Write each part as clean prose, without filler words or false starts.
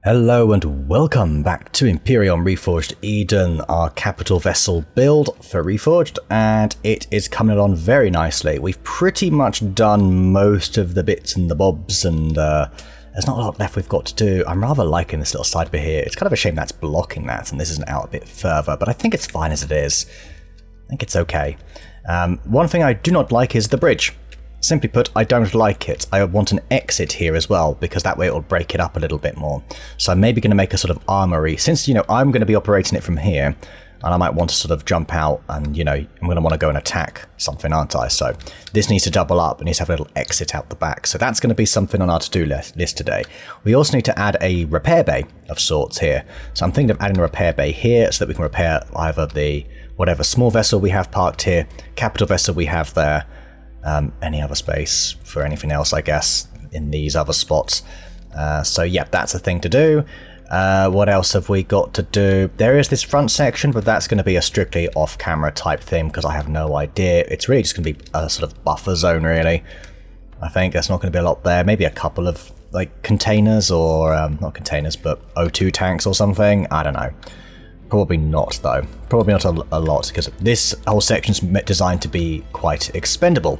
Hello and welcome back to Empyrion Reforged Eden, our capital vessel build for Reforged, and it is coming along very nicely. We've pretty much done most of the bits and the bobs, and there's not a lot left we've got to do. I'm rather liking this little side bit here. It's kind of a shame that's blocking that and this isn't out a bit further, but I think it's fine as it is. I think it's okay. One thing I do not like is the bridge. Simply put, I don't like it. I want an exit here as well, because that way it'll break it up a little bit more. So I'm maybe going to make a sort of armory. Since, you know, I'm going to be operating it from here, and I might want to sort of jump out and, you know, I'm going to want to go and attack something, aren't I? So this needs to double up and needs to have a little exit out the back. So that's going to be something on our to-do list today. We also need to add a repair bay of sorts here. So I'm thinking of adding a repair bay here so that we can repair either the whatever small vessel we have parked here, capital vessel we have there, any other space for anything else, I guess, in these other spots. So yeah, that's a thing to do. What else have we got to do? There is this front section, but that's going to be a strictly off-camera type thing because I have no idea. It's really just going to be a sort of buffer zone, really. I think there's not going to be a lot there. Maybe a couple of like containers or not containers, but O2 tanks or something. I don't know. Probably not, though. Probably not a lot, because this whole section's designed to be quite expendable,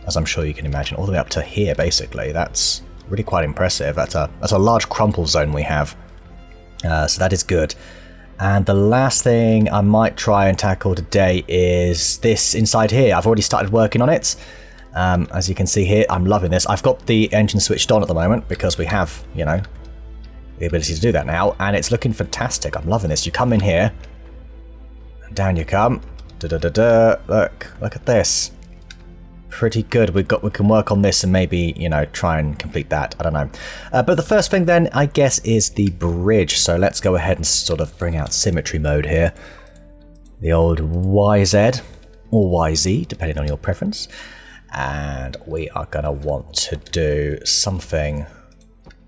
as I'm sure you can imagine, all the way up to here, basically. That's really quite impressive. That's a large crumple zone we have, so that is good. And the last thing I might try and tackle today is this inside here. I've already started working on it. As you can see here, I'm loving this. I've got the engine switched on at the moment, because we have, you know, the ability to do that now, and it's looking fantastic. I'm loving this. You come in here, and down you come. Look at this. Pretty good. We can work on this and maybe, you know, try and complete that. I don't know. But the first thing then, I guess, is the bridge. So let's go ahead and sort of bring out symmetry mode here. The old YZ or YZ, depending on your preference. And we are going to want to do something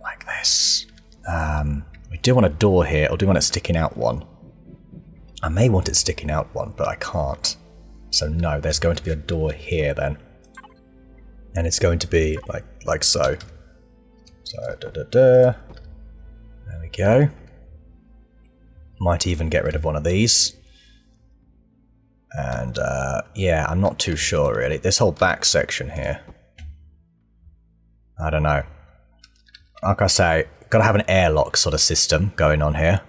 like this. We do want a door here, or do we want it sticking out one? I may want it sticking out one, but I can't. So no, there's going to be a door here then. And it's going to be like so. So, there we go. Might even get rid of one of these. And, yeah, I'm not too sure, really. This whole back section here. I don't know. Like I say, gotta have an airlock sort of system going on here.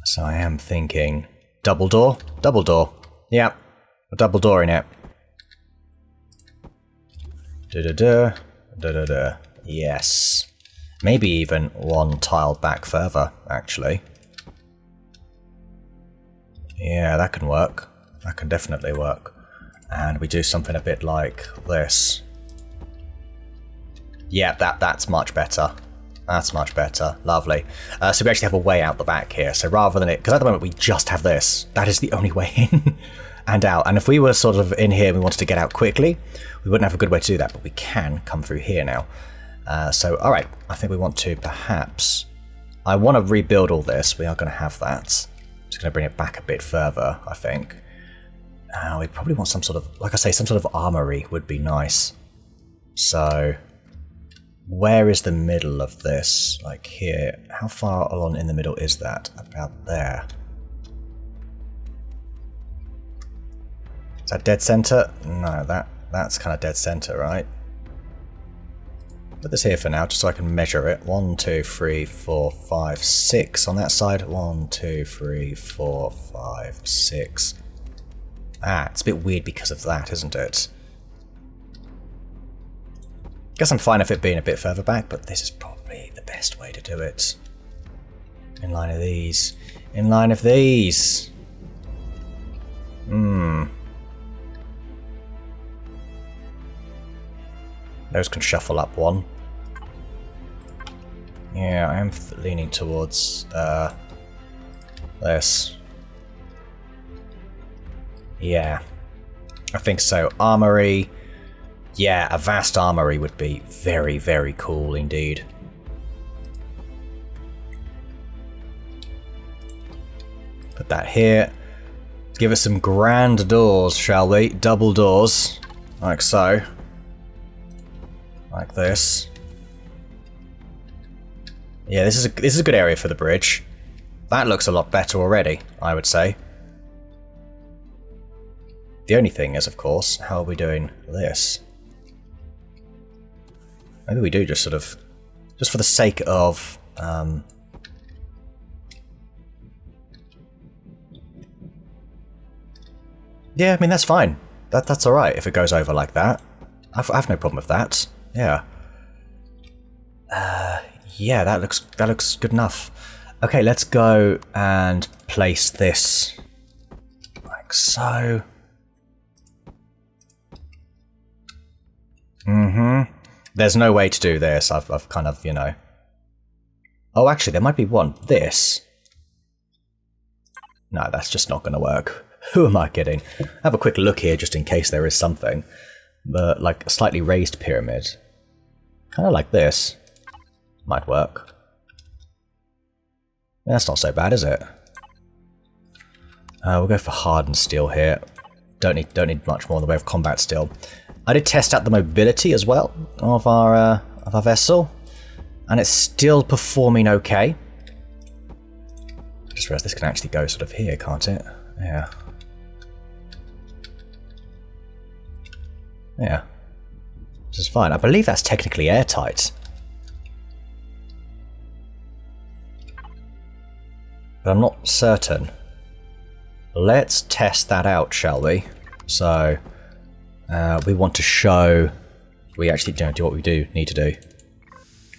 So I am thinking double door? Double door. Yeah, a double door in it. Yes. Maybe even one tile back further, actually. Yeah, that can work. That can definitely work. And we do something a bit like this. Yeah, that's much better. That's much better. Lovely. So we actually have a way out the back here. So rather than it, because at the moment we just have this. That is the only way in and out. And if we were sort of in here and we wanted to get out quickly, we wouldn't have a good way to do that. But we can come through here now. So, all right. I think we want to perhaps... I want to rebuild all this. We are going to have that. Just going to bring it back a bit further, I think. We probably want some sort of... Like I say, some sort of armory would be nice. So... Where is the middle of this? Like here. How far along in the middle is that? About there. Is that dead center? No, that's kind of dead center, right? Put this here for now, just so I can measure it. 1, 2, 3, 4, 5, 6 on that side. 1, 2, 3, 4, 5, 6. Ah, it's a bit weird because of that, isn't it? Guess I'm fine with it being a bit further back, but this is probably the best way to do it. In line of these. In line of these. Those can shuffle up one. Yeah, I am leaning towards this. Yeah, I think so. Armory. Yeah, a vast armory would be very, very cool indeed. Put that here. Give us some grand doors, shall we? Double doors, like so. Like this. Yeah, this is a good area for the bridge. That looks a lot better already, I would say. The only thing is, of course, how are we doing this? Maybe we do just sort of, just for the sake of, yeah, I mean, that's fine. That's alright if it goes over like that. I've no problem with that. Yeah. Yeah, that looks good enough. Okay, let's go and place this like so. There's no way to do this. I've kind of, you know. Oh, actually, there might be one. This. No, that's just not going to work. Who am I kidding? Have a quick look here just in case there is something. But like a slightly raised pyramid. Kind of like this. Might work. That's not so bad, is it? We'll go for hardened steel here. Don't need much more in the way of combat steel. I did test out the mobility as well of our vessel, and it's still performing okay. Just realised this can actually go sort of here, can't it? Yeah. Yeah. This is fine. I believe that's technically airtight. But I'm not certain. Let's test that out, shall we? So, we want to show... We actually don't do what we need to do.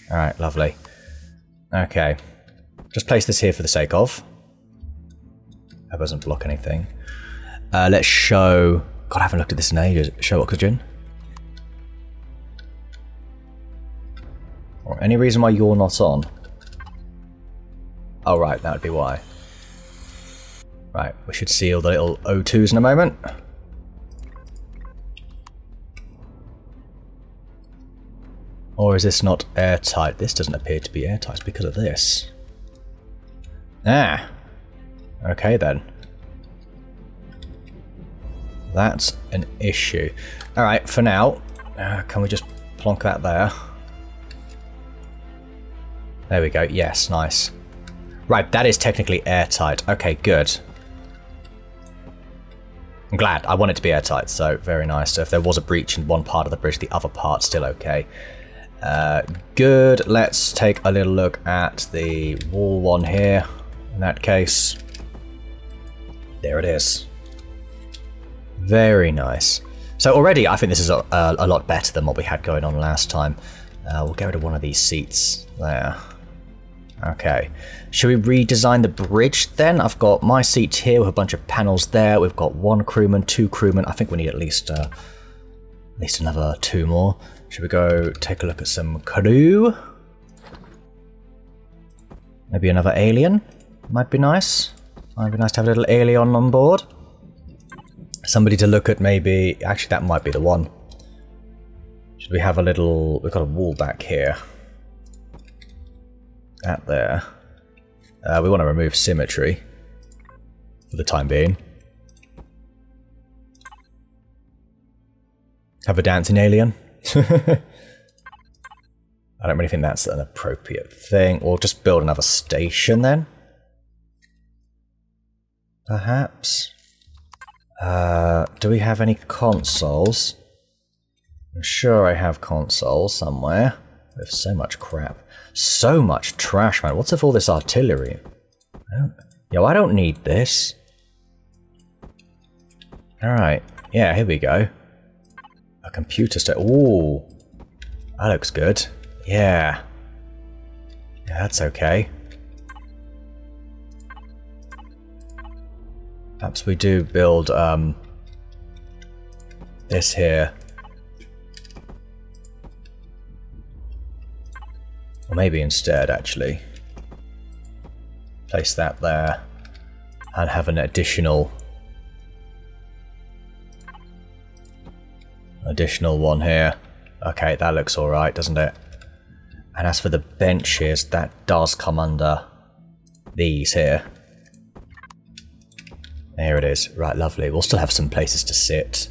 Alright, lovely. Okay. Just place this here for the sake of. That doesn't block anything. Let's show... God, I haven't looked at this in ages. Show oxygen. Or any reason why you're not on? Oh, right, that would be why. Right, we should see all the little O2s in a moment. Or is this not airtight? This doesn't appear to be airtight. It's because of this. Ah. Okay, then. That's an issue. Alright, for now, can we just plonk that there? There we go. Yes, nice. Right, that is technically airtight. Okay, good. I'm glad. I want it to be airtight, so very nice. So if there was a breach in one part of the bridge, the other part's still okay. Good. Let's take a little look at the wall one here. In that case, there it is. Very nice. So already, I think this is a lot better than what we had going on last time. We'll get rid of one of these seats there. Okay. Should we redesign the bridge then? I've got my seat here with a bunch of panels there. We've got one crewman, two crewmen. I think we need at least another two more. Should we go take a look at some crew? Maybe another alien? Might be nice. Might be nice to have a little alien on board. Somebody to look at maybe... Actually, that might be the one. Should we have a little... We've got a wall back here. That there. We want to remove symmetry. For the time being. Have a dancing alien. I don't really think that's an appropriate thing. Or just build another station then. Perhaps. Do we have any consoles? I'm sure I have consoles somewhere. We have so much crap. So much trash, man. What's with all this artillery? I don't need this. Alright. Yeah, here we go. A computer station. Ooh. That looks good. Yeah. Yeah, that's okay. Perhaps we do build this here. Or maybe instead, actually. Place that there. And have an additional one here. Okay, that looks alright, doesn't it? And as for the benches, that does come under these here. There it is. Right, lovely. We'll still have some places to sit.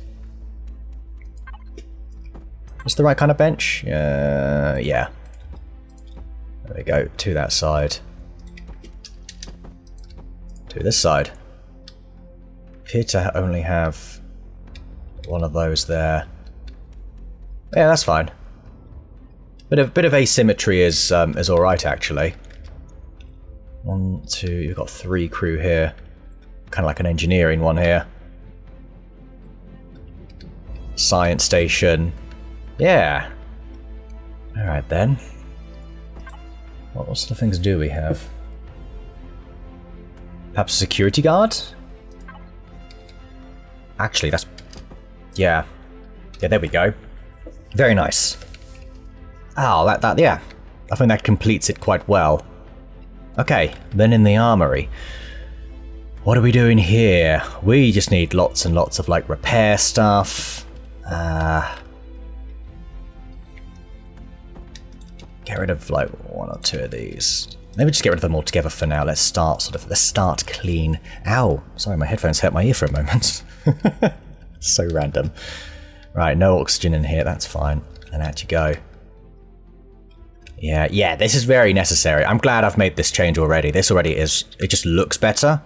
Is the right kind of bench? Yeah. There we go, to that side. To this side. Appear to only have one of those there. Yeah, that's fine. Bit of asymmetry is alright, actually. 1, 2, you've got 3 crew here. Kind of like an engineering one here. Science station. Yeah. Alright then. What sort of things do we have? Perhaps a security guard? Actually, that's... Yeah. Yeah, there we go. Very nice. Oh, yeah. I think that completes it quite well. Okay, then in the armory. What are we doing here? We just need lots and lots of, like, repair stuff. Get rid of, like, 1 or 2 of these. Maybe just get rid of them all together for now. Let's start clean. Ow! Sorry, my headphones hurt my ear for a moment. So random. Right, no oxygen in here, that's fine. And out you go. Yeah, this is very necessary. I'm glad I've made this change already. This already is... It just looks better.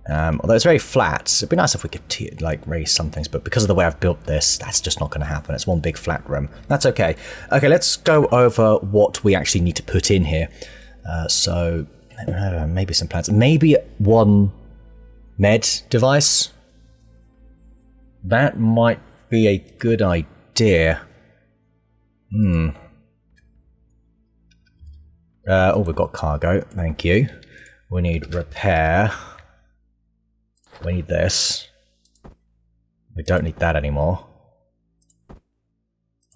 Although it's very flat, it'd be nice if we could like raise some things, but because of the way I've built this, that's just not going to happen. It's one big flat room. That's okay. Okay, let's go over what we actually need to put in here. So, maybe some plants. Maybe 1 med device. That might be a good idea. Oh, we've got cargo. Thank you. We need repair. We need this. We don't need that anymore.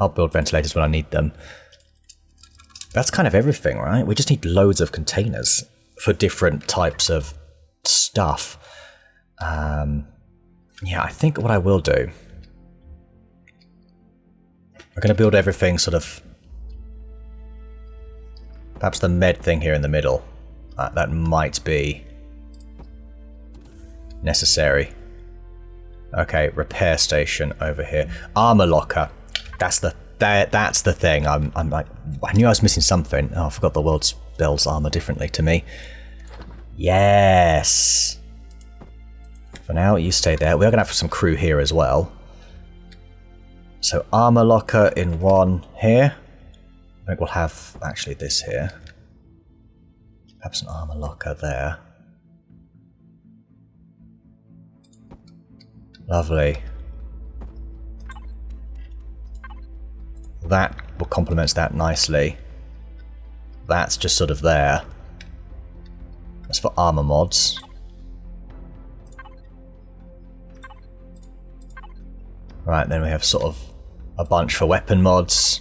I'll build ventilators when I need them. That's kind of everything, right? We just need loads of containers for different types of stuff. Yeah, I think what I will do... We're going to build everything sort of... Perhaps the med thing here in the middle. That might be... necessary. Okay, repair station over here. Armor locker. That's the thing. I'm like, I knew I was missing something. Oh, I forgot the world builds armor differently to me. Yes. For now, you stay there. We're gonna have some crew here as well. So armor locker in 1 here. I think we'll have actually this here. Perhaps an armor locker there. Lovely. That complements that nicely. That's just sort of there. That's for armor mods. Right, then we have sort of a bunch for weapon mods.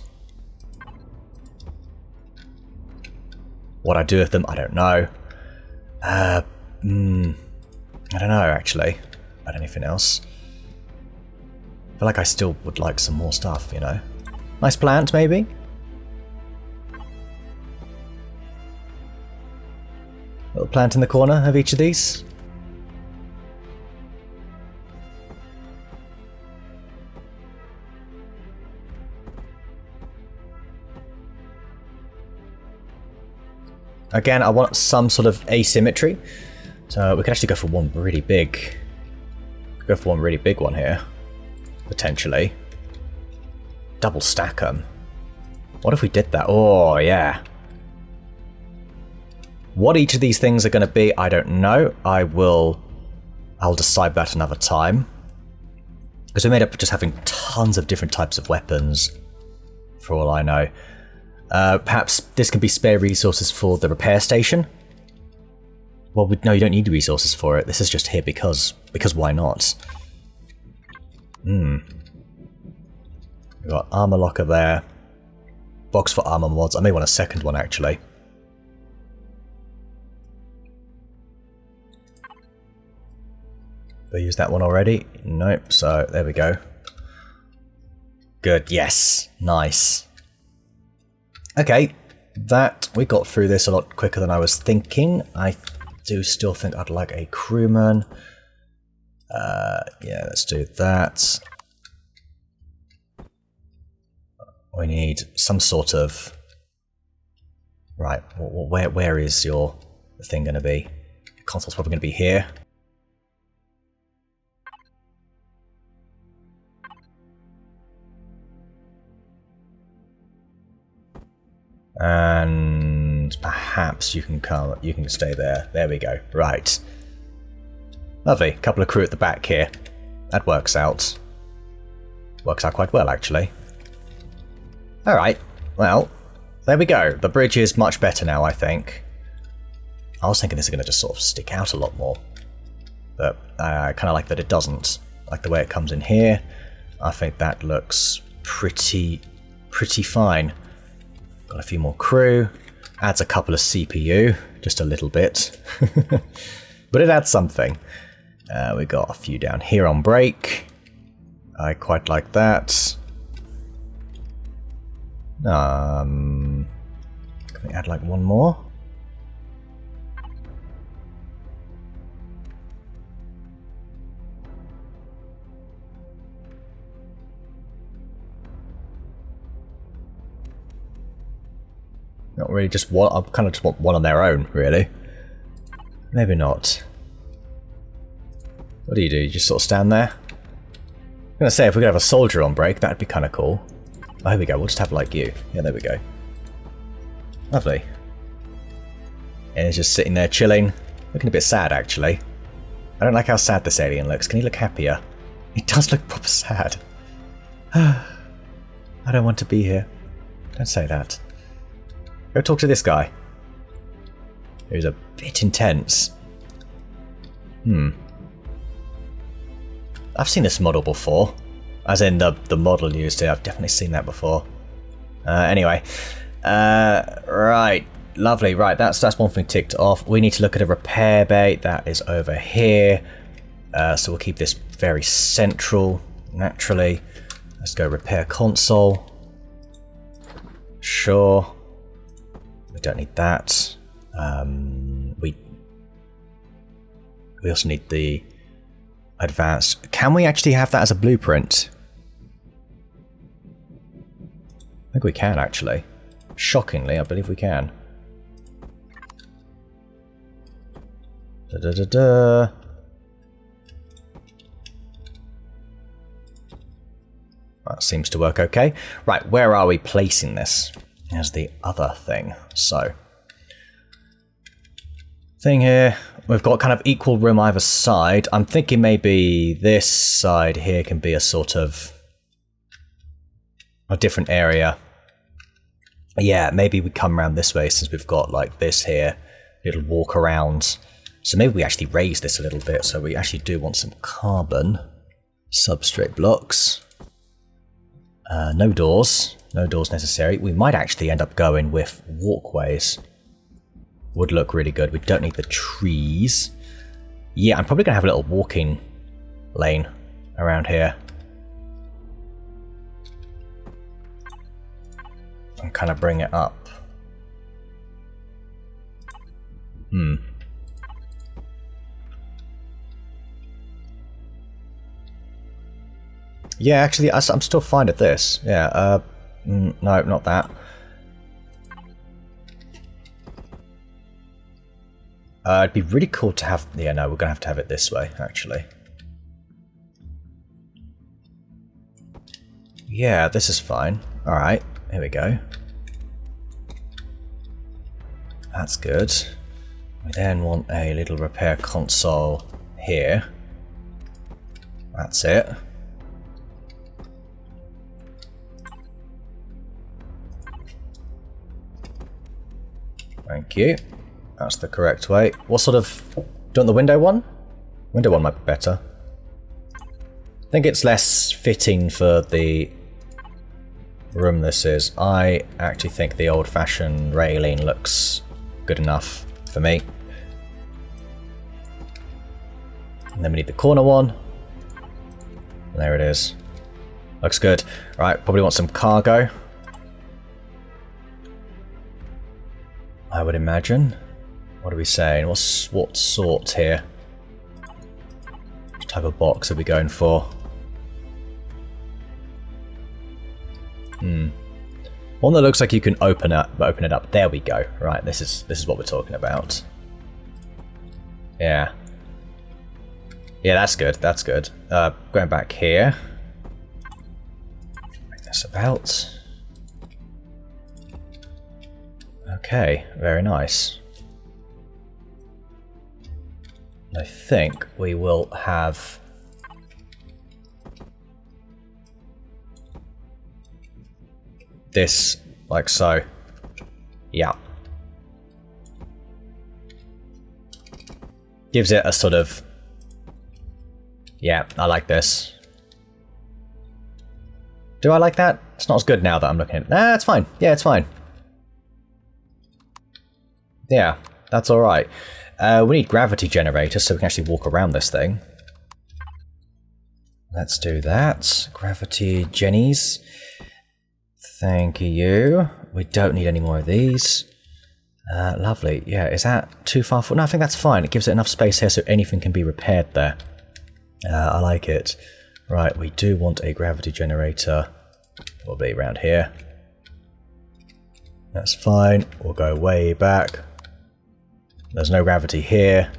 What I do with them, I don't know. I don't know, actually. About anything else. I feel like I still would like some more stuff, you know. Nice plant, maybe? Little plant in the corner of each of these. Again, I want some sort of asymmetry. So we could actually go for one really big... Go for one really big one here. Potentially. Double stack them. What if we did that? Oh, yeah. What each of these things are going to be, I don't know. I'll decide that another time. Because we made up just having tons of different types of weapons, for all I know. Perhaps this can be spare resources for the repair station? Well, no, you don't need resources for it. This is just here because why not? We've got armor locker there. Box for armor mods. I may want a second one, actually. Did I use that one already? Nope, so there we go. Good, yes. Nice. Okay, we got through this a lot quicker than I was thinking. I do still think I'd like a crewman. Yeah, let's do that. We need some sort of Right, where is your thing going to be? The console's probably going to be here. And perhaps you can stay there. There we go. Right. Lovely. Couple of crew at the back here. That works out. Works out quite well, actually. Alright. Well, there we go. The bridge is much better now, I think. I was thinking this is going to just sort of stick out a lot more. But I kind of like that it doesn't. I like the way it comes in here. I think that looks pretty fine. Got a few more crew. Adds a couple of CPU. Just a little bit. But it adds something. We got a few down here on break. I quite like that. Can we add like one more? Not really, just one. I kind of just want one on their own, really. Maybe not. What do? You just sort of stand there? I'm gonna say, if we could have a soldier on break, that'd be kind of cool. Oh, here we go, we'll just have like you. Yeah, there we go. Lovely. And he's just sitting there chilling. Looking a bit sad, actually. I don't like how sad this alien looks. Can he look happier? He does look proper sad. I don't want to be here. Don't say that. Go talk to this guy. Who's a bit intense. I've seen this model before. As in the model used here. I've definitely seen that before. Anyway. Right. Lovely. Right, that's one thing ticked off. We need to look at a repair bay. That is over here. So we'll keep this very central, naturally. Let's go repair console. Sure. We don't need that. We also need the advanced. Can we actually have that as a blueprint? I think we can, actually. Shockingly, I believe we can. That seems to work okay. Right, where are we placing this? As the other thing. So, thing here, we've got kind of equal room either side. I'm thinking maybe this side here can be a sort of a different area. Yeah, maybe we come around this way since we've got like this here, little walk around. So maybe we actually raise this a little bit. So we actually do want some carbon substrate blocks. No doors. No doors necessary. We might actually end up going with walkways. Would look really good. We don't need the trees. Yeah, I'm probably going to have a little walking lane around here. And kind of bring it up. Yeah, actually, I'm still fine at this. Yeah, no, not that. It'd be really cool to have... Yeah, no, we're going to have it this way, actually. Yeah, this is fine. Alright, here we go. That's good. We then want a little repair console here. That's it. Thank you. That's the correct way. What sort of... Do you want the window one? Window one might be better. I think it's less fitting for the room this is. I actually think the old-fashioned railing looks good enough for me. And then we need the corner one. And there it is. Looks good. Right, probably want some cargo. I would imagine. What are we saying? What sort here? What type of box are we going for? One that looks like you can open it up. There we go. Right, this is what we're talking about. Yeah. Yeah, that's good. That's good. Going back here. Bring this about. Okay, very nice. I think we will have this like so. Yeah. Gives it a sort of... Yeah, I like this. Do I like that? It's not as good now that I'm looking at it. Nah, it's fine. Yeah, it's fine. Yeah, that's alright. We need gravity generators so we can actually walk around this thing. Let's do that. Gravity jennies. Thank you. We don't need any more of these. Lovely. Yeah, is that too far forward? No, I think that's fine. It gives it enough space here so anything can be repaired there. I like it. Right, we do want a gravity generator. Probably around here. That's fine. We'll go way back. There's no gravity here.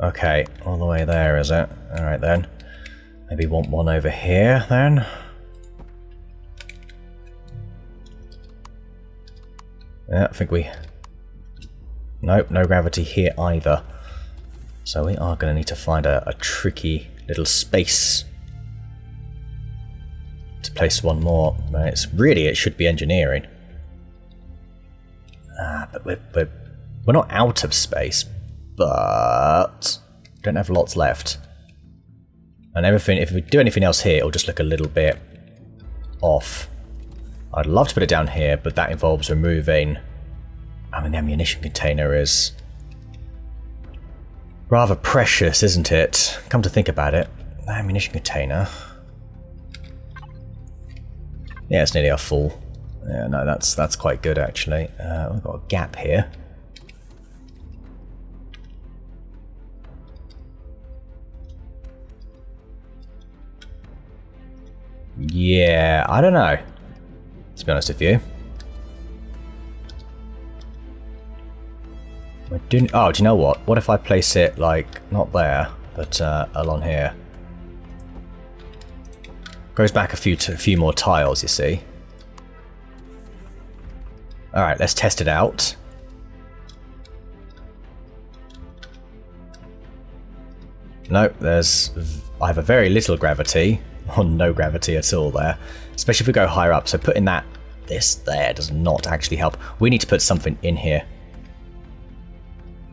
Okay, all the way there, is it? Alright then. Maybe want one over here then. Yeah, I think we... Nope, no gravity here either. So we are going to need to find a tricky little space to place one more. It's really, it should be engineering. But we're not out of space, but don't have lots left. And everything, if we do anything else here, it'll just look a little bit off. I'd love to put it down here, but that involves removing... I mean, the ammunition container is rather precious, isn't it? Come to think about it. The ammunition container... Yeah, it's nearly a full. Yeah, no, that's quite good actually. We've got a gap here. Yeah, I don't know, to be honest with you. Oh, do you know what? What if I place it, like, not there, but along here? Goes back a few more tiles, you see. Alright, let's test it out. Nope, there's either very little gravity or no gravity at all there. Especially if we go higher up, so putting this there does not actually help. We need to put something in here.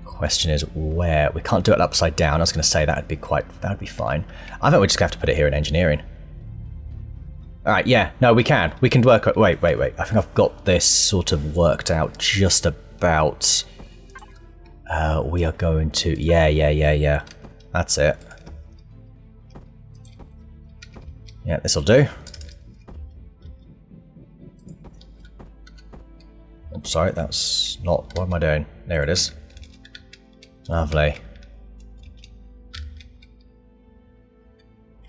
Question is where? We can't do it upside down. I was going to say that would be fine. I think we're just going to have to put it here in engineering. Alright, yeah, no, we can. We can work... Wait. I think I've got this sort of worked out just about. We are going to... Yeah. That's it. Yeah, this'll do. Oops, sorry, that's not... What am I doing? There it is. Lovely.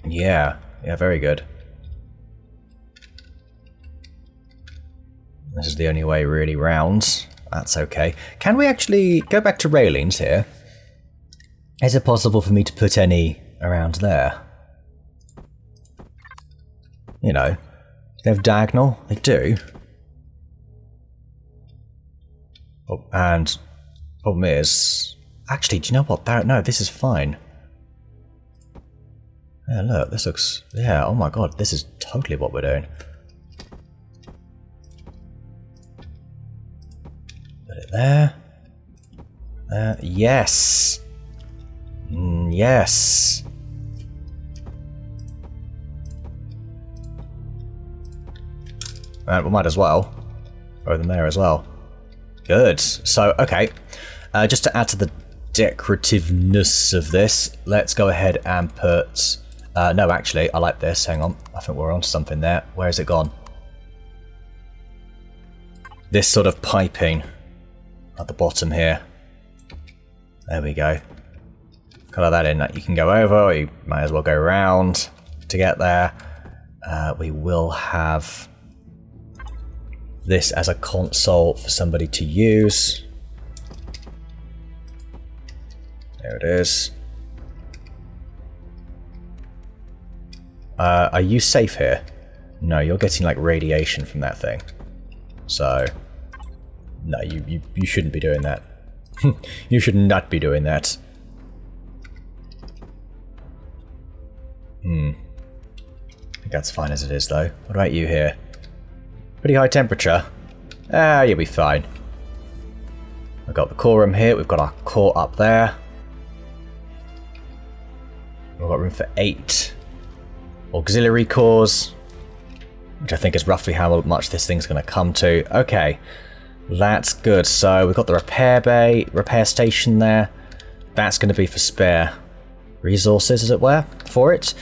Yeah, very good. This is the only way really round. That's okay. Can we actually go back to railings here? Is it possible for me to put any around there? You know, they have diagonal. They do. Oh, and problem is, actually, do you know what? No, this is fine. Yeah, look, this looks... Yeah, oh my god, this is totally what we're doing. Put it there. Yes. Yes. We might as well throw them there as well. Good. So, okay. Just to add to the decorativeness of this, let's go ahead and put... no, actually, I like this. Hang on. I think we're onto something there. Where has it gone? This sort of piping at the bottom here. There we go. Colour that in. You can go over, or you might as well go around to get there. We will have this as a console for somebody to use. There it is. Are you safe here? No, you're getting like radiation from that thing. So, no, you shouldn't be doing that. You should not be doing that. I think that's fine as it is, though. What about you here? Pretty high temperature. Ah, you'll be fine. We've got the core room here. We've got our core up there. We've got room for 8 auxiliary cores, which I think is roughly how much this thing's going to come to. Okay, that's good. So we've got the repair bay, repair station there. That's going to be for spare resources, as it were, for it.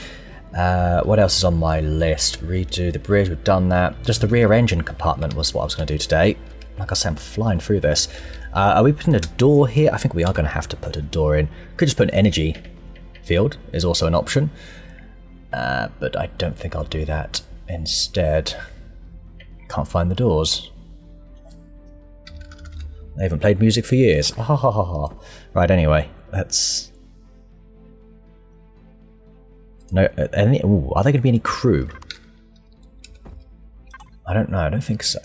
What else is on my list? Redo the bridge, we've done that. Just the rear engine compartment was what I was going to do today. Like I said, I'm flying through this. Are we putting a door here? I think we are going to have to put a door in. Could just put an energy field, is also an option. But I don't think I'll do that. Instead, can't find the doors. They haven't played music for years. Ha ha ha ha. Right, anyway, let's... No, ooh, are there going to be any crew? I don't know, I don't think so.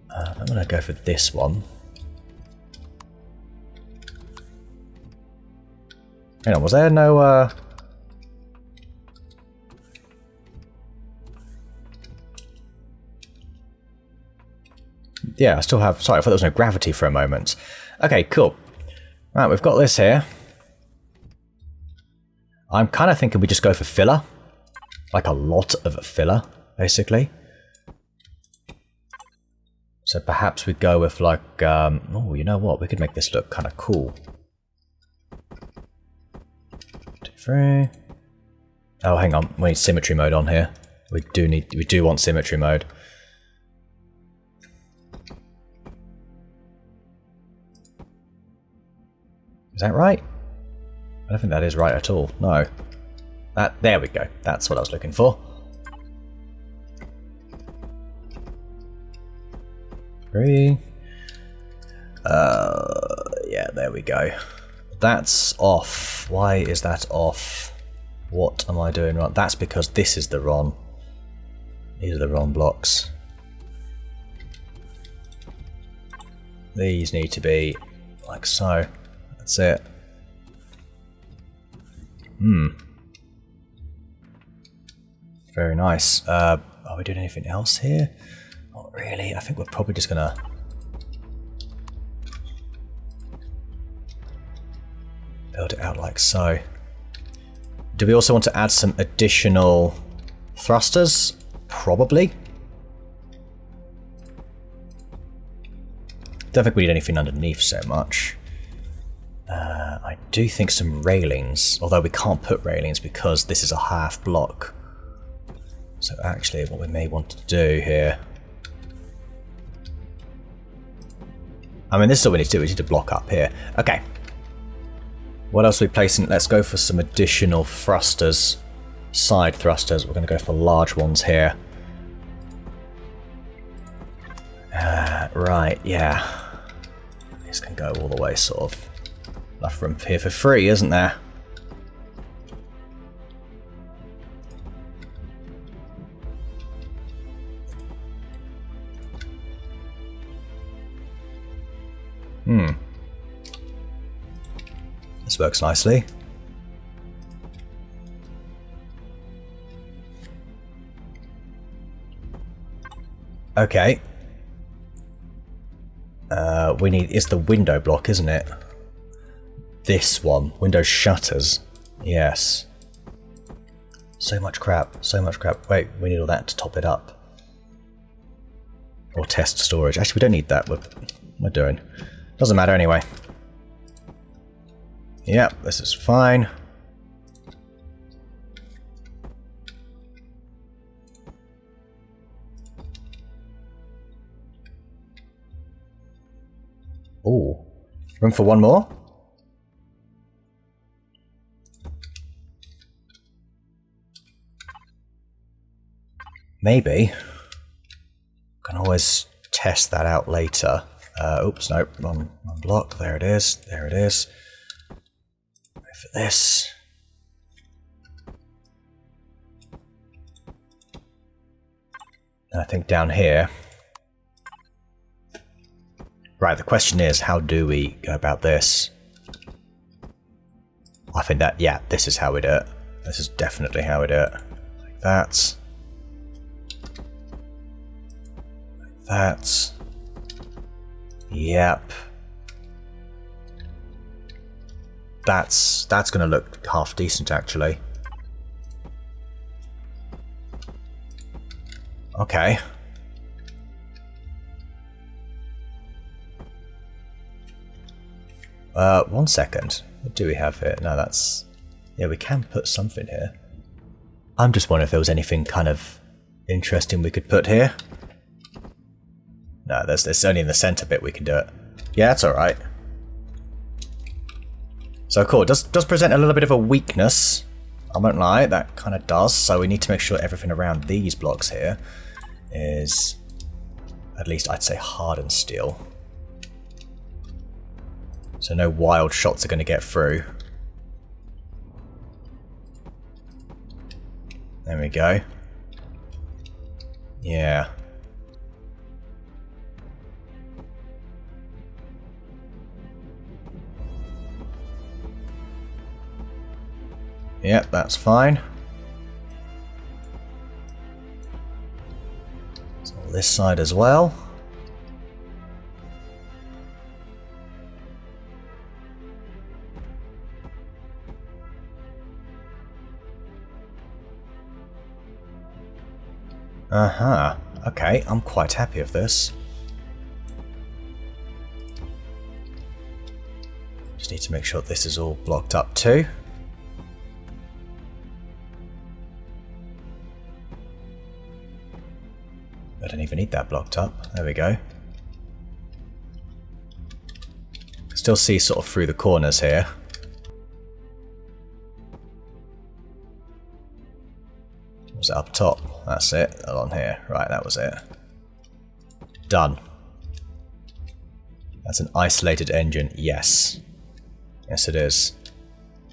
I'm going to go for this one. Hang on, was there no... Yeah, I still have... Sorry, I thought there was no gravity for a moment. Okay, cool. Right, we've got this here. I'm kind of thinking we just go for filler. Like a lot of filler, basically. So perhaps we go with like... oh, you know what? We could make this look kind of cool. 2, 3... Oh, hang on. We need symmetry mode on here. We do want symmetry mode. Is that right? I don't think that is right at all. No. There we go. That's what I was looking for. 3. Yeah, there we go. That's off. Why is that off? What am I doing wrong? That's because this is the wrong. These are the wrong blocks. These need to be like so. That's it. Very nice. Are we doing anything else here? Not really. I think we're probably just gonna... build it out like so. Do we also want to add some additional thrusters? Probably. Don't think we need anything underneath so much. I do think some railings, although we can't put railings because this is a half block. So actually what we may want to do here... I mean, this is what we need to do. We need to block up here. Okay. What else are we placing? Let's go for some additional thrusters. Side thrusters. We're going to go for large ones here. Right, yeah. This can go all the way sort of... Enough room here for free, isn't there? This works nicely. Okay. We need... It's the window block, isn't it? This one. Window shutters. Yes. So much crap. So much crap. Wait, we need all that to top it up. Or test storage. Actually, we don't need that. We're doing. Doesn't matter anyway. Yep, this is fine. Ooh. Room for one more? maybe. Can always test that out later. Oops, nope, wrong block. There it is. There it is. Wait for this. And I think down here. Right, the question is, how do we go about this? I think that, yeah, this is how we do it. This is definitely how we do it. Like that. Like that. Yep. That's going to look half decent, actually. Okay. One second. What do we have here? No, that's... Yeah, we can put something here. I'm just wondering if there was anything kind of interesting we could put here. No, there's only in the center bit we can do it. Yeah, that's alright. So cool, it does present a little bit of a weakness. I won't lie, that kind of does. So we need to make sure everything around these blocks here is, at least I'd say, hardened steel. So no wild shots are going to get through. There we go. Yeah. Yep, that's fine. So this side as well. Uh-huh. Okay, I'm quite happy with this. Just need to make sure this is all blocked up too. I don't even need that blocked up. There we go. Still see sort of through the corners here. Was it up top? That's it. On here. Right, that was it. Done. That's an isolated engine. Yes. Yes, it is.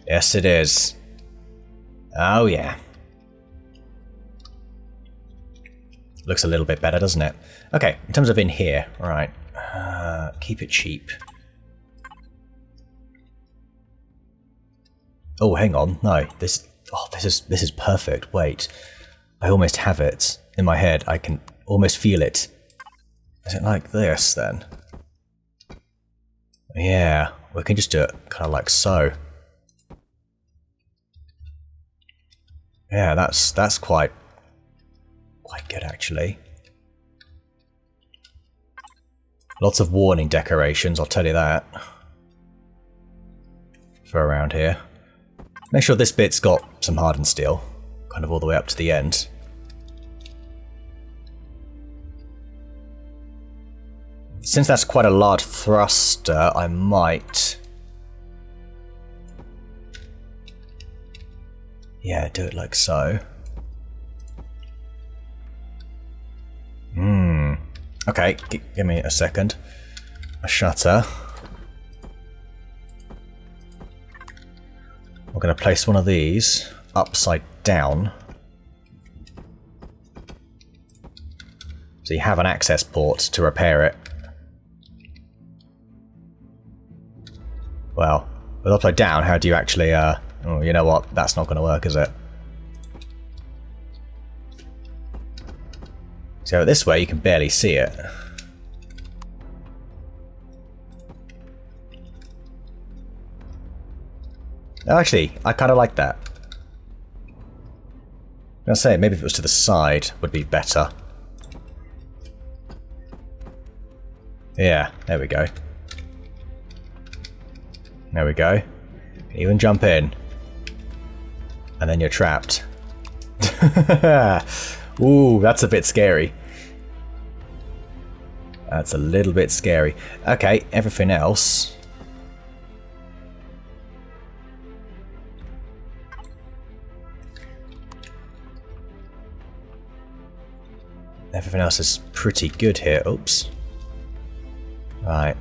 Yes, it is. Oh, yeah. Looks a little bit better, doesn't it? Okay, in terms of in here, right. Keep it cheap. Oh, hang on. No, this is perfect. Wait. I almost have it in my head. I can almost feel it. Is it like this then? Yeah, we can just do it kind of like so. Yeah, that's quite good actually. Lots of warning decorations, I'll tell you that. For around here. Make sure this bit's got some hardened steel, kind of all the way up to the end. Since that's quite a large thruster, I might... Yeah, do it like so. Okay, give me a second. A shutter. We're going to place one of these upside down. So you have an access port to repair it. Well, with upside down, how do you actually, oh, you know what? That's not going to work, is it? So this way, you can barely see it. Actually, I kind of like that. I'm going to say, maybe if it was to the side, would be better. Yeah, there we go. There we go. Even jump in. And then you're trapped. Ooh, that's a bit scary. That's a little bit scary. Okay, everything else. Everything else is pretty good here. Oops. Right.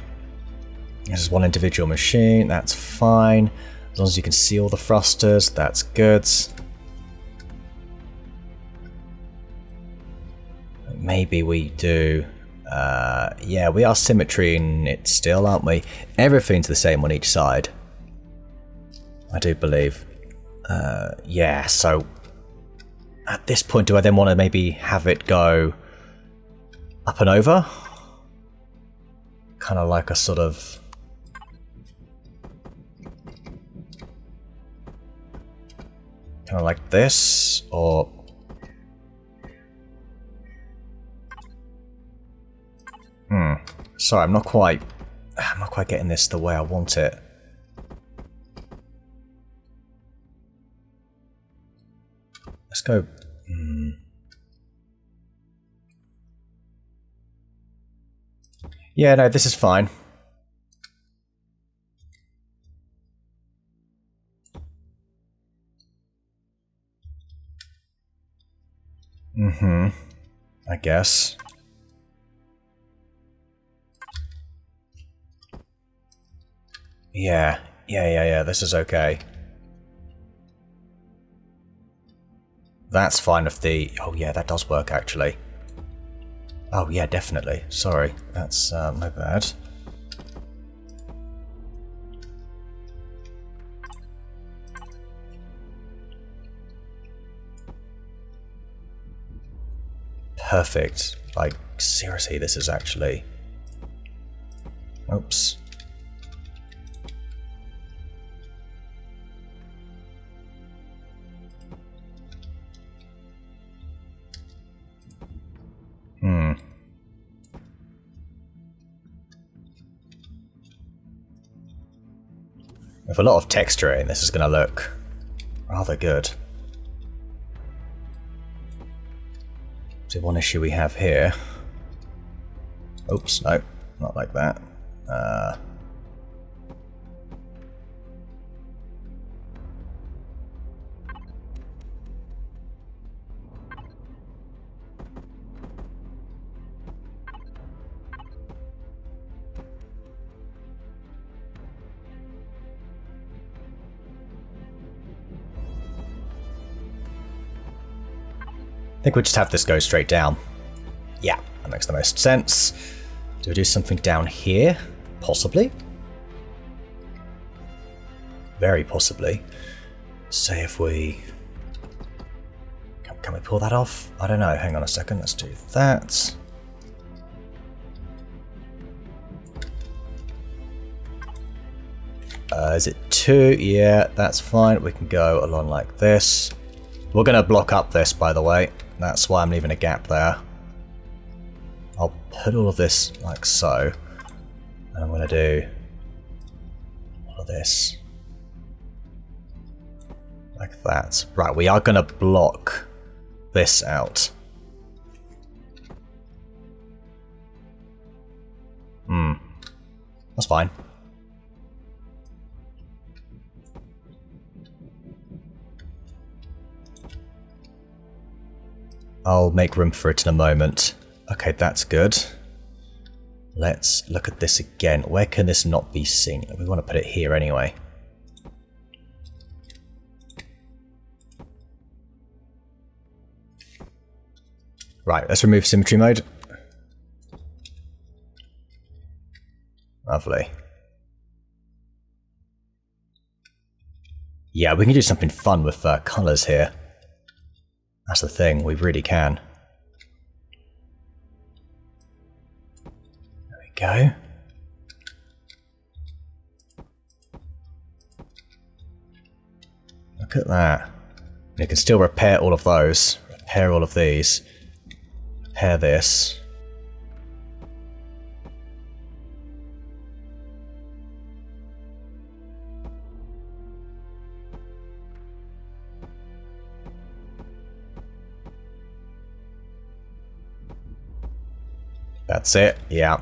This is one individual machine. That's fine. As long as you can see all the thrusters, that's good. Maybe we do... yeah, we are symmetrying it still, aren't we? Everything's the same on each side. I do believe. Yeah, so... At this point, do I then want to maybe have it go up and over? Kind of like a sort of... Kind of like this, or... Sorry, I'm not quite getting this the way I want it. Let's go... Yeah, no, this is fine. I guess. Yeah, this is okay. That's fine if the... Oh yeah, that does work actually. Oh yeah, definitely. Sorry, that's my bad. Perfect. Like, seriously, this is actually... Oops. With a lot of texturing, this is going to look rather good. So one issue we have here... Oops, no, not like that. I think we'll just have this go straight down. Yeah, that makes the most sense. Do we do something down here? Possibly? Very possibly. Say if we... Can we pull that off? I don't know. Hang on a second. Let's do that. Is it 2? Yeah, that's fine. We can go along like this. We're going to block up this, by the way. That's why I'm leaving a gap there. I'll put all of this like so. And I'm going to do all of this like that. Right, we are going to block this out. That's fine. I'll make room for it in a moment. Okay, that's good. Let's look at this again. Where can this not be seen? We want to put it here anyway. Right, let's remove symmetry mode. Lovely. Yeah, we can do something fun with colours here. That's the thing, we really can. There we go. Look at that. You can still repair all of those, repair all of these, repair this. That's it, yeah.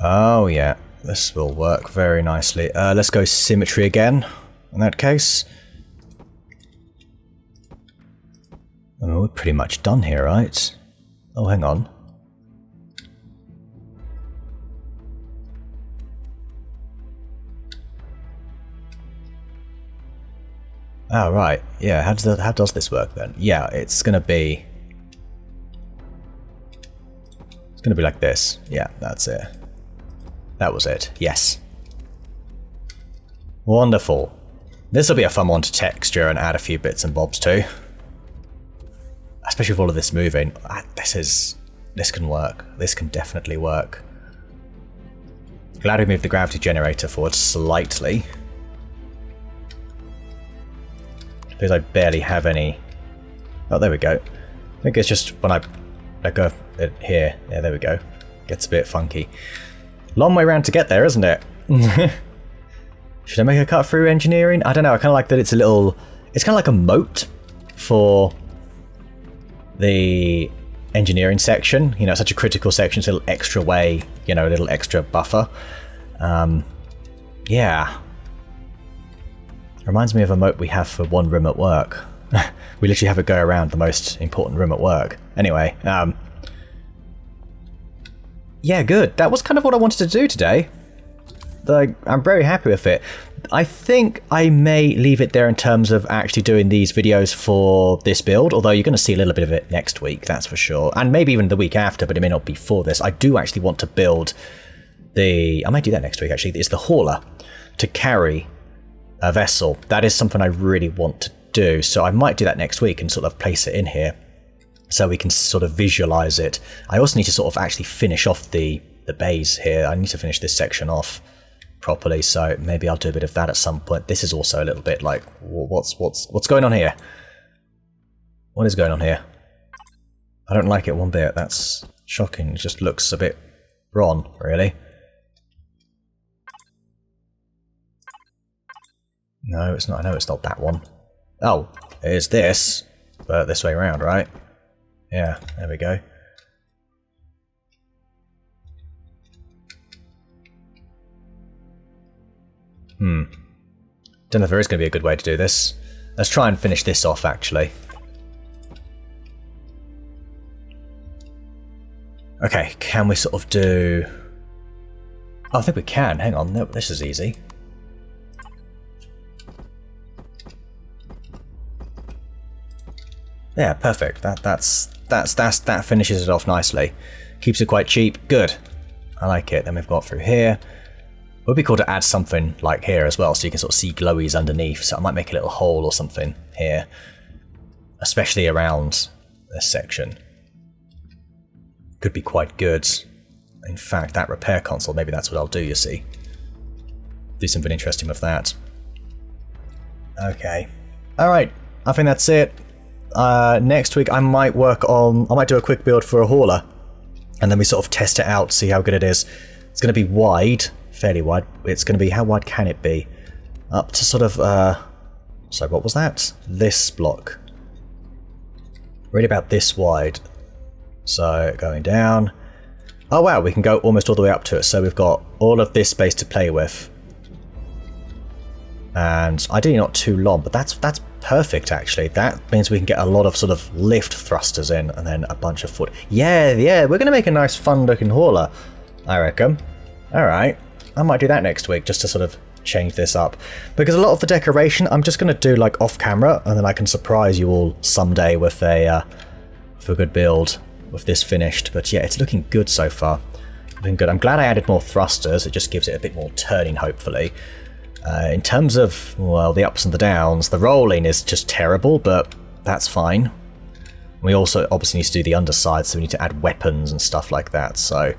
Oh yeah, this will work very nicely. Let's go symmetry again. in that case. I mean, we're pretty much done here, right? Oh, hang on. Oh, right. Yeah, how does this work then? Yeah, it's gonna be like this. Yeah, that's it. That was it. Yes. Wonderful. This will be a fun one to texture and add a few bits and bobs to. Especially with all of this moving. This can work. This can definitely work. Glad we moved the gravity generator forward slightly. Because I barely have any... Oh, there we go. I think it's just when I go here. Yeah, there we go. Gets a bit funky. Long way round to get there, isn't it? Should I make a cut through engineering? I don't know. I kind of like that it's a little... It's kind of like a moat for the engineering section. You know, such a critical section. It's a little extra way, you know, a little extra buffer. Yeah. Reminds me of a moat we have for one room at work. We literally have it go around the most important room at work. Anyway, yeah, good. That was kind of what I wanted to do today. Like, I'm very happy with it. I think I may leave it there in terms of actually doing these videos for this build, although you're going to see a little bit of it next week, that's for sure. And maybe even the week after, but it may not be for this. I do actually want to build I might do that next week, actually. It's the hauler to carry a vessel. That is something I really want to do, so I might do that next week and sort of place it in here so we can sort of visualize it. I also need to sort of actually finish off the bays here. I need to finish this section off properly, so maybe I'll do a bit of that at some point. This is also a little bit like, what's going on here? What is going on here? I don't like it one bit. That's shocking. It just looks a bit wrong, really. No, it's not. I know it's not that one. Oh, it is this, but this way around, right? Yeah, there we go. Don't know if there is going to be a good way to do this. Let's try and finish this off, actually. Okay, can we sort of do... Oh, I think we can. Hang on, no, this is easy. Yeah, perfect. That finishes it off nicely. Keeps it quite cheap. Good. I like it. Then we've got through here. It would be cool to add something like here as well, so you can sort of see glowies underneath. So I might make a little hole or something here, especially around this section. Could be quite good. In fact, that repair console, maybe that's what I'll do, you see. Do something interesting with that. Okay. Alright, I think that's it. Next week I might do a quick build for a hauler. And then we sort of test it out, see how good it is. It's going to be wide, fairly wide. It's going to be, how wide can it be? Up to sort of, so what was that? This block. Really about this wide. So, going down. Oh wow, we can go almost all the way up to it. So we've got all of this space to play with. And ideally not too long, but that's perfect actually. That means we can get a lot of sort of lift thrusters in and then a bunch of foot. Yeah, we're going to make a nice fun looking hauler, I reckon. Alright, I might do that next week just to sort of change this up. Because a lot of the decoration I'm just going to do like off camera and then I can surprise you all someday with a good build with this finished. But yeah, it's looking good so far. Looking good. I'm glad I added more thrusters. It just gives it a bit more turning, hopefully. In terms of, well, the ups and the downs, the rolling is just terrible, but that's fine. We also obviously need to do the underside, so we need to add weapons and stuff like that. So,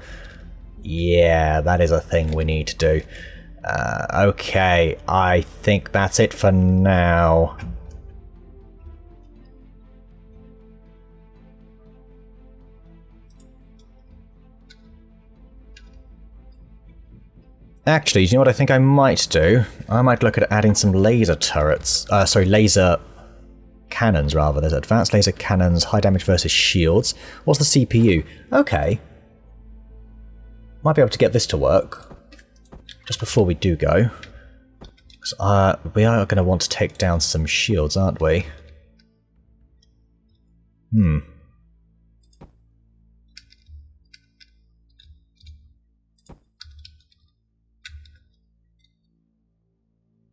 yeah, that is a thing we need to do. Okay, I think that's it for now. Actually, do you know what I think I might do? I might look at adding some laser turrets. Laser cannons, rather. There's advanced laser cannons, high damage versus shields. What's the CPU? Okay. Might be able to get this to work. Just before we do go. We are going to want to take down some shields, aren't we?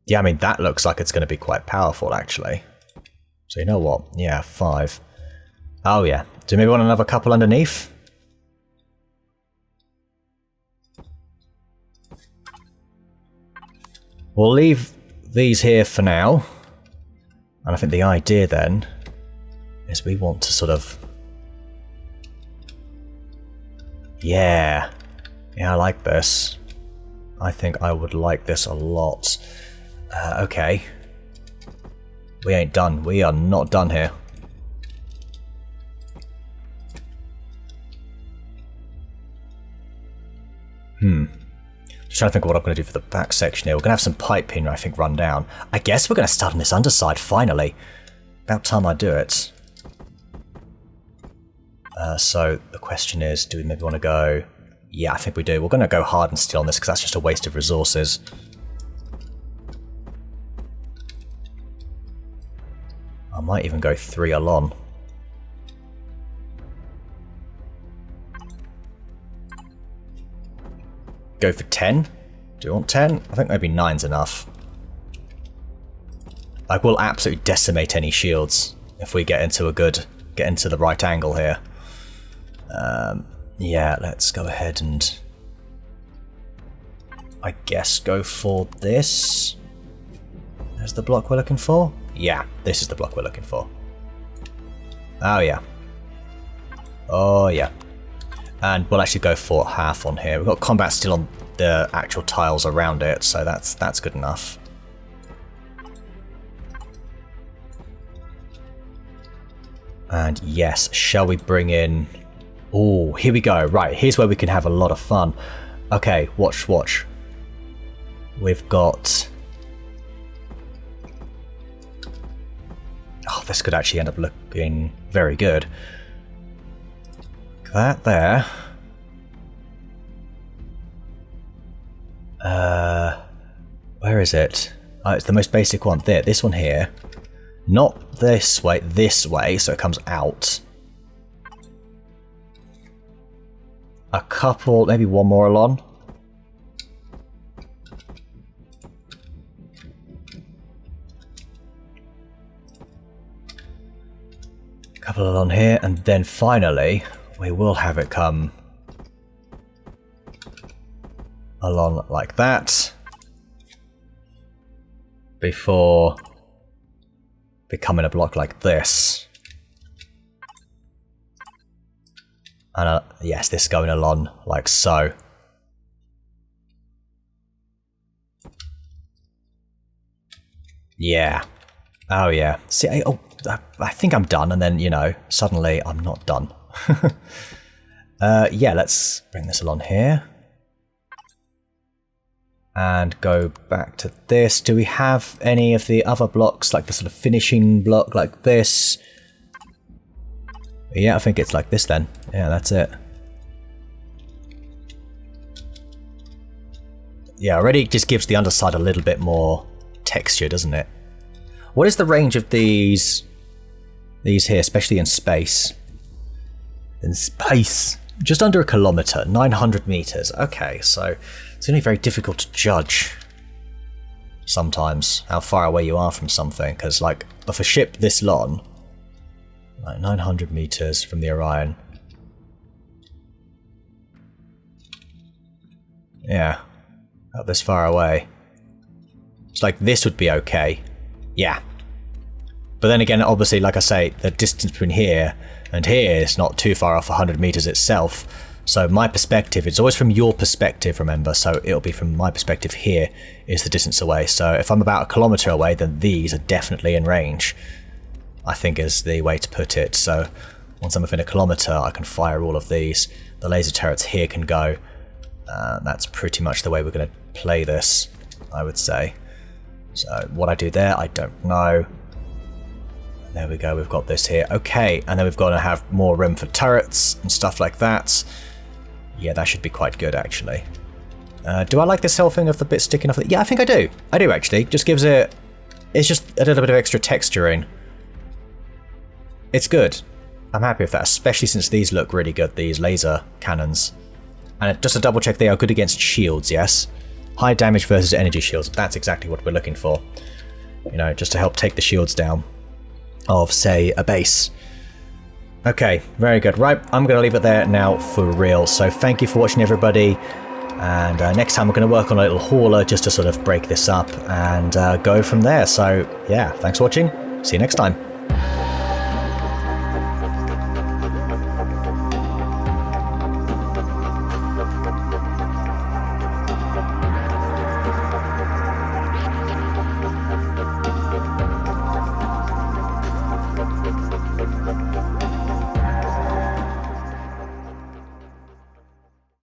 Yeah, I mean, that looks like it's going to be quite powerful, actually. So you know what? Yeah, 5. Oh, yeah. Do you maybe want another couple underneath? We'll leave these here for now. And I think the idea then is we want to sort of... Yeah. Yeah, I like this. I think I would like this a lot. Okay. We ain't done. We are not done here. Just trying to think of what I'm going to do for the back section here. We're going to have some piping, I think, run down. I guess we're going to start on this underside, finally. About time I do it. So the question is, do we maybe want to go... Yeah, I think we do. We're going to go hard and steel on this because that's just a waste of resources. I might even go 3 along. Go for 10? Do you want 10? I think maybe 9's enough. Like, we'll absolutely decimate any shields if we get into the right angle here. Yeah, let's go ahead and I guess go for this. There's the block we're looking for? Yeah, this is the block we're looking for. Oh yeah. Oh yeah. And we'll actually go for half on here. We've got combat still on the actual tiles around it, so that's good enough. And yes, shall we bring in... Oh, here we go. Right, here's where we can have a lot of fun. Okay, watch. We've got... Oh, this could actually end up looking very good. That there. Where is it? Oh, it's the most basic one. There, this one here. Not this way, so it comes out. A couple, maybe one more along. A couple along here, and then finally, we will have it come along like that before becoming a block like this. And yes, this going along like so. Yeah. Oh yeah. See, I think I'm done, and then, you know, suddenly I'm not done. Yeah, let's bring this along here. And go back to this. Do we have any of the other blocks, like the sort of finishing block like this? Yeah, I think it's like this then. Yeah, that's it. Yeah, already just gives the underside a little bit more texture, doesn't it? What is the range of these here, especially in space? In space. Just under 1 kilometer, 900 meters. Okay, so it's going to be very difficult to judge sometimes how far away you are from something, because like if a ship this long, like 900 meters from the Orion. Yeah, not this far away. It's like this would be okay. Yeah. But then again, obviously, like I say, the distance between here and here is not too far off 100 meters itself. So my perspective, it's always from your perspective, remember, so it'll be from my perspective here is the distance away. So if I'm about 1 kilometer away, then these are definitely in range, I think is the way to put it. So once I'm within 1 kilometer, I can fire all of these. The laser turrets here can go. That's pretty much the way we're going to play this, I would say. So what I do there, I don't know. There we go, we've got this here. Okay, and then we've got to have more room for turrets and stuff like that. Yeah, that should be quite good, actually. Do I like the selfing of the bit sticking off? Yeah, I think I do. I do actually. Just gives it... It's just a little bit of extra texturing. It's good. I'm happy with that, especially since these look really good, these laser cannons. And just to double check, they are good against shields, yes? High damage versus energy shields. That's exactly what we're looking for. You know, just to help take the shields down of, say, a base. Okay, very good. Right, I'm going to leave it there now for real. So thank you for watching, everybody. And next time we're going to work on a little hauler just to sort of break this up and go from there. So yeah, thanks for watching. See you next time.